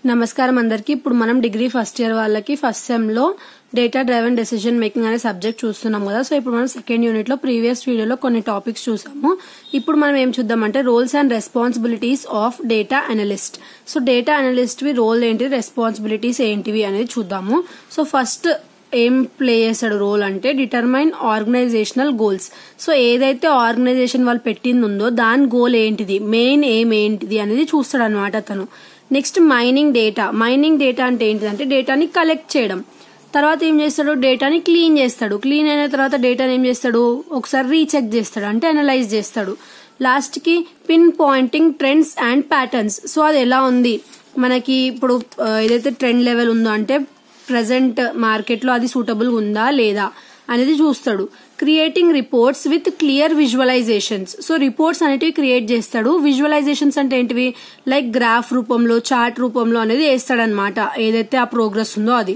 నమస్కారం అందరికి. ఇప్పుడు మనం డిగ్రీ ఫస్ట్ ఇయర్ వాళ్ళకి ఫస్ట్ సెమ్ లో డేటా డ్రైవెన్ డెసిషన్ మేకింగ్ అనే సబ్జెక్ట్ చూస్తున్నాం కదా. సో ఇప్పుడు మనం సెకండ్ యూనిట్ లో ప్రీవియస్ వీడియోలో కొన్ని టాపిక్స్ చూసాము. ఇప్పుడు మనం ఏం చూద్దామంటే roles and responsibilities of data analyst. So data analyst వి రోల్ ఏంటి, రెస్పాన్సిబిలిటీస్ ఏంటివి అనేది చూద్దాము. సో ఫస్ట్ ఏం ప్లే చేస్తాడు రోల్ అంటే డిటర్మైన్ ఆర్గనైజేషనల్ గోల్స్. సో ఏదైతే ఆర్గనైజేషన్ వాళ్ళు పెట్టిందో దాని గోల్ ఏంటిది, మెయిన్ ఏం ఏంటిది అనేది చూస్తాడు అనమాట అతను. Next mining data. Mining data అంటే ఏంటిదంటే డేటాని కలెక్ట్ చేయడం. తర్వాత ఏం చేస్తాడు, డేటాని క్లీన్ చేస్తాడు. క్లీన్ అయిన తర్వాత డేటాని ఏం చేస్తాడు, ఒకసారి రీచెక్ చేస్తాడు, అంటే అనలైజ్ చేస్తాడు. లాస్ట్ కి pin pointing trends and patterns. So అది ఎలా ఉంది మనకి ఇప్పుడు ఏదైతే ట్రెండ్ లెవెల్ ఉందో అంటే ప్రెసెంట్ మార్కెట్ లో అది సూటబుల్ ఉందా లేదా అనేది చూస్తాడు. Creating reports with clear visualisations. So reports అనేటివి క్రియేట్ చేస్తాడు. విజువలైజేషన్స్ అంటే ఏంటివి, లైక్ గ్రాఫ్ రూపంలో, చార్ట్ రూపంలో అనేది వేస్తాడనమాట ఏదైతే ఆ ప్రోగ్రెస్ ఉందో అది.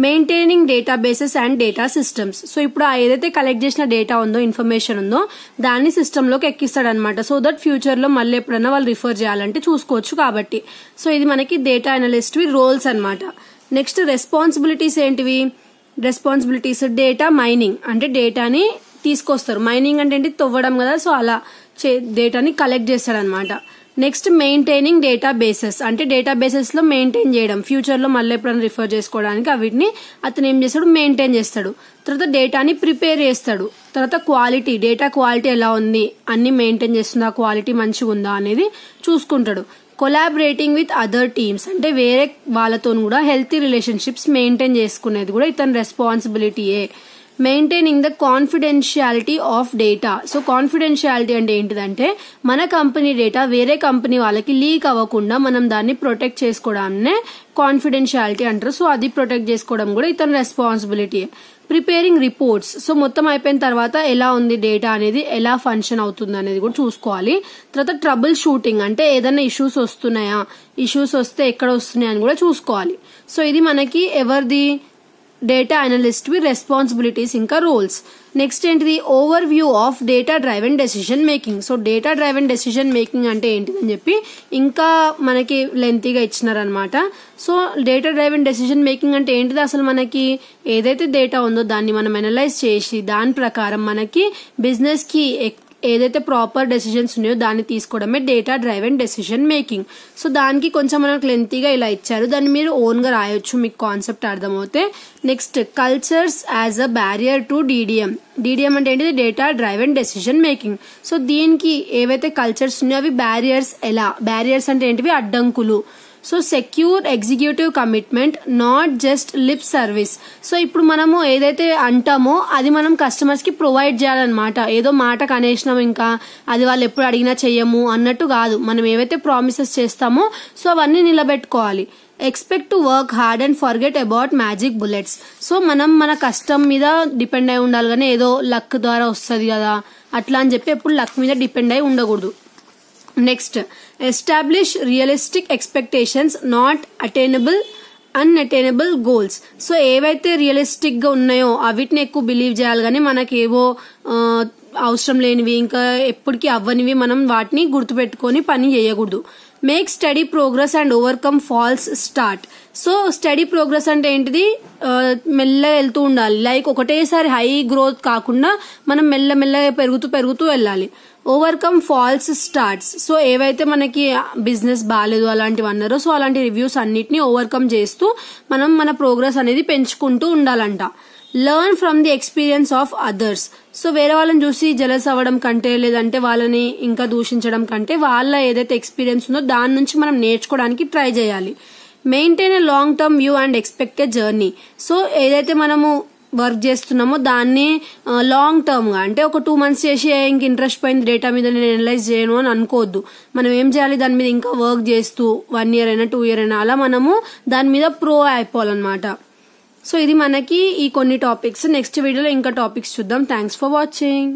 Maintaining data bases and data systems. So ఇప్పుడు ఏదైతే కలెక్ట్ చేసిన డేటా ఉందో, ఇన్ఫర్మేషన్ ఉందో దాన్ని సిస్టమ్ లోకి ఎక్కిస్తాడనమాట. సో దట్ ఫ్యూచర్ లో మళ్ళీ ఎప్పుడైనా వాళ్ళు రిఫర్ చేయాలంటే చూసుకోవచ్చు కాబట్టి. సో ఇది మనకి డేటా అనలిస్ట్ వి రోల్స్ అనమాట. నెక్స్ట్ రెస్పాన్సిబిలిటీస్ ఏంటివి, రెస్పాన్సిబిలిటీస్ డేటా మైనింగ్ అంటే డేటాని తీసుకొస్తారు. మైనింగ్ అంటే ఏంటి, తవ్వడం కదా. సో అలా డేటాని కలెక్ట్ చేస్తాడనమాట. నెక్స్ట్ మెయింటైనింగ్ డేటా బేసెస్ అంటే డేటా బేసెస్ లో మెయింటైన్ చేయడం, ఫ్యూచర్ లో మళ్ళీ ఎప్పుడైనా రిఫర్ చేసుకోవడానికి వీటిని అతను ఏం చేస్తాడు, మెయింటైన్ చేస్తాడు. తర్వాత డేటాని ప్రిపేర్ చేస్తాడు. తర్వాత క్వాలిటీ, డేటా క్వాలిటీ ఎలా ఉంది, అన్ని మెయింటైన్ చేస్తుందా, క్వాలిటీ మంచిగా ఉందా అనేది చూసుకుంటాడు. కొలాబరేటింగ్ విత్ అదర్ టీమ్స్ అంటే వేరే వాళ్ళతో కూడా హెల్తీ రిలేషన్షిప్స్ మెయింటైన్ చేసుకునేది కూడా ఇతని రెస్పాన్సిబిలిటీయే. Maintaining the confidentiality of data. So confidentiality అంటే ఏంటిదంటే మన కంపెనీ డేటా వేరే కంపెనీ వాళ్ళకి లీక్ అవ్వకుండా మనం దాన్ని ప్రొటెక్ట్ చేసుకోవడాన్నే కాన్ఫిడెన్షియాలిటీ అంటారు. సో అది ప్రొటెక్ట్ చేసుకోవడం కూడా ఇతని రెస్పాన్సిబిలిటీ. Preparing reports. సో మొత్తం అయిపోయిన తర్వాత ఎలా ఉంది డేటా అనేది, ఎలా ఫంక్షన్ అవుతుంది అనేది కూడా చూసుకోవాలి. తర్వాత ట్రబుల్ షూటింగ్ అంటే ఏదైనా ఇష్యూస్ వస్తున్నాయా, ఇష్యూస్ వస్తే ఎక్కడ వస్తున్నాయి అని కూడా చూసుకోవాలి. సో ఇది మనకి ఎవరిది, డేటా అనలిస్ట్ వి రెస్పాన్సిబిలిటీస్ ఇంకా రోల్స్. నెక్స్ట్ ఏంటిది, overview of data driven decision making. So data driven decision making అంటే ఏంటిదని చెప్పి ఇంకా మనకి లెంతీగా ఇచ్చినారనమాట. So data driven decision making అంటే ఏంటిది, అసలు మనకి ఏదైతే డేటా ఉందో దాన్ని మనం అనలైజ్ చేసి దాని ప్రకారం మనకి బిజినెస్ కి ఏదైతే ప్రాపర్ డెసిషన్స్ ఉన్నాయో దాన్ని తీసుకోవడమే data driven decision making. So దానికి కొంచెం మనకు లెంతీగా ఇలా ఇచ్చారు, దాన్ని మీరు ఓన్ గా రాయొచ్చు మీకు కాన్సెప్ట్ అర్థమవుతే. Next cultures as a barrier to DDM. DDM అంటే ఏంటిది, data driven decision making. So దీనికి ఏవైతే కల్చర్స్ ఉన్నాయో అవి బ్యారియర్స్. ఎలా బ్యారియర్స్ అంటే ఏంటివి, అడ్డంకులు. So secure executive commitment, not just lip service. So ఇప్పుడు మనము ఏదైతే అంటామో అది మనం కస్టమర్స్ కి ప్రొవైడ్ చేయాలన్నమాట. ఏదో మాటకు అనేసినాం ఇంకా అది వాళ్ళు ఎప్పుడు అడిగినా చెయ్యము అన్నట్టు కాదు. మనం ఏవైతే ప్రామిసెస్ చేస్తామో సో అవన్నీ నిలబెట్టుకోవాలి. Expect to work hard and forget about magic bullets. So మనం మన కష్టం మీద డిపెండ్ అయి ఉండాలి కానీ ఏదో లక్ ద్వారా వస్తుంది కదా అట్లా అని చెప్పి ఎప్పుడు లక్ మీద డిపెండ్ అయి ఉండకూడదు. Next establish realistic expectations, not unattainable goals. So ఏవైతే రియలిస్టిక్ గా ఉన్నాయో అవిటిని ఎక్కువ బిలీవ్ చేయాలి కానీ మనకేవో అవసరం లేనివి ఇంకా ఎప్పటికీ అవ్వనివి మనం వాటిని గుర్తుపెట్టుకొని పని చేయకూడదు. Make study progress and overcome false start. So study progress అంటే ఏంటిది, మెల్లగా వెళ్తూ ఉండాలి. లైక్ ఒకటేసారి హై గ్రోత్ కాకుండా మనం మెల్లమెల్లగా పెరుగుతూ వెళ్ళాలి. Overcome falls starts. సో ఏవైతే మనకి బిజినెస్ బాగాలేదు అలాంటివి అన్నారో సో అలాంటి రివ్యూస్ అన్నిటిని ఓవర్కమ్ చేస్తూ మనం మన ప్రోగ్రెస్ అనేది పెంచుకుంటూ ఉండాలంట. Learn from the experience of others. So వేరే వాళ్ళని చూసి జెలస్ అవ్వడం కంటే లేదంటే వాళ్ళని ఇంకా దూషించడం కంటే వాళ్ళ ఏదైతే ఎక్స్పీరియన్స్ ఉందో దాని నుంచి మనం నేర్చుకోవడానికి ట్రై చేయాలి. Maintain a long term view and expect a journey. So ఏదైతే మనము వర్క్ చేస్తున్నామో దాన్ని లాంగ్ టర్మ్ గా అంటే ఒక 2 months చేసి ఇంక ఇంట్రెస్ట్ పోయింది డేటా మీద నేను అనలైజ్ చేయను అని అనుకోవద్దు. మనం ఏం చేయాలి, దాని మీద ఇంకా వర్క్ చేస్తూ 1 year అయినా 2 year అయినా అలా మనము దాని మీద ప్రో అయిపోవాలన్నమాట. సో ఇది మనకి ఈ కొన్ని టాపిక్స్. నెక్స్ట్ వీడియోలో ఇంకా టాపిక్స్ చూద్దాం. Thanks for watching.